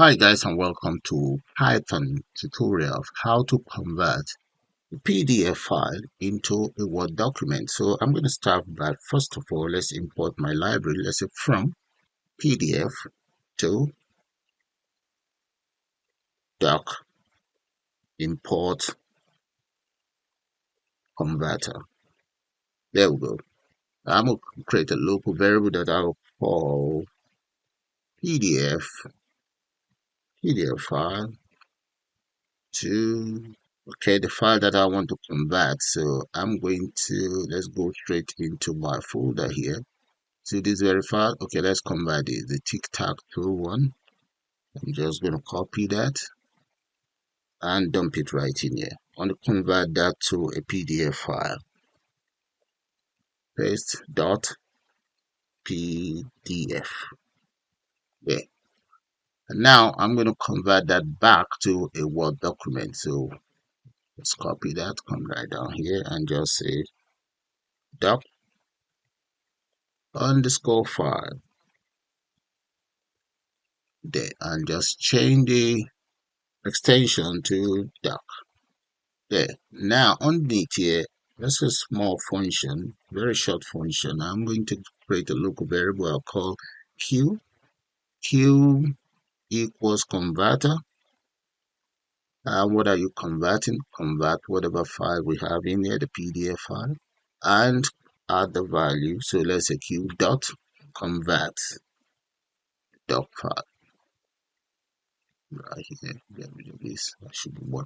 Hi guys, and welcome to Python tutorial of how to convert a PDF file into a Word document. So I'm going to start by, first of all, let's import my library. Let's say from PDF to doc, import converter. There we go. I'm going to create a local variable that I'll call PDF file to, okay, the file that I want to convert. So I'm going to, let's go straight into my folder here. See this very file? Okay, let's convert it. The tic-tac-toe one. I'm just going to copy that and dump it right in here. I want to convert that to a PDF file. Paste dot PDF. There. And now I'm going to convert that back to a Word document. So let's copy that, come right down here and just say doc underscore file. There. And just change the extension to doc. There. Now underneath here, that's a small function, very short function. I'm going to create a local variable I'll call q. Q equals converter. What are you converting? Convert whatever file we have in here, the PDF file, and add the value. So let's say q dot convert doc file. Right here. Get rid of this. That should be one.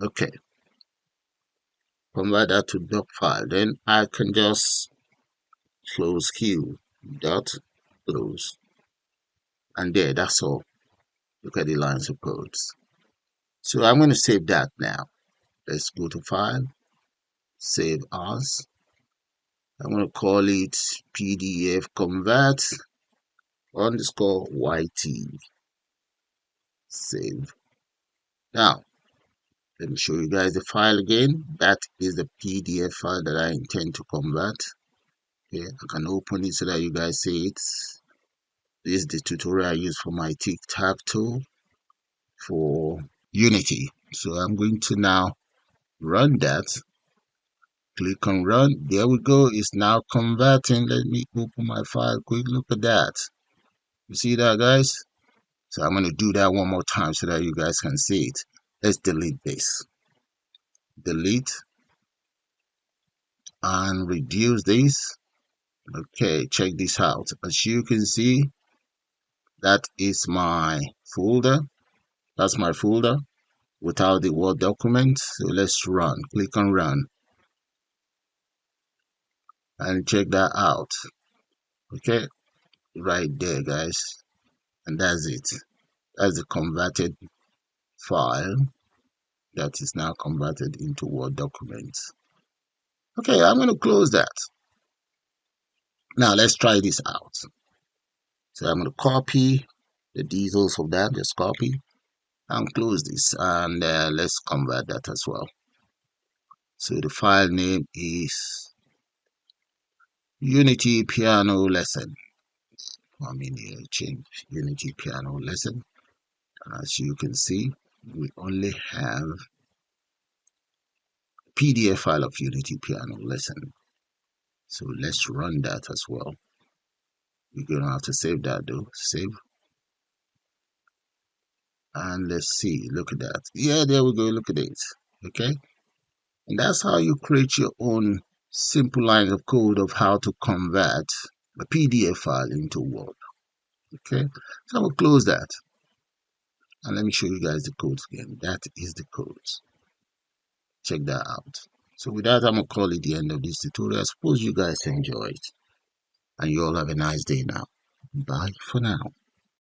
Okay. Convert that to doc file. Then I can just close q dot close, and there, that's all. Look at the lines of codes. So I'm going to save that now. Let's go to file, save as. I'm going to call it PDF convert underscore YT. Save. Now let me show you guys the file again. That is the PDF file that I intend to convert. Okay, I can open it so that you guys see it. This is the tutorial I use for my tic-tac-toe for Unity. So I'm going to now run that. Click on run. There we go. It's now converting. Let me open my file. Quick look at that. You see that, guys? So I'm going to do that one more time so that you guys can see it. Let's delete this. Delete and reduce this. Okay, check this out. As you can see, that is my folder. That's my folder without the Word document. So let's run. Click on run and check that out. Okay, right there, guys. And that's it. That's the converted file that is now converted into Word documents. Okay, I'm going to close that. Now let's try this out. So I'm going to copy the details of that, just copy and close this, and let's convert that as well. So the file name is Unity Piano Lesson. I mean, change Unity Piano Lesson. As you can see, we only have a PDF file of Unity Piano Lesson. So let's run that as well. You're going to have to save that though. Save. And let's see. Look at that. Yeah, there we go. Look at it. Okay. And that's how you create your own simple line of code of how to convert a PDF file into Word. Okay. So I will close that. And let me show you guys the codes again. That is the codes. Check that out. So with that, I'm going to call it the end of this tutorial. I suppose you guys enjoyed. And you all have a nice day now. Bye for now.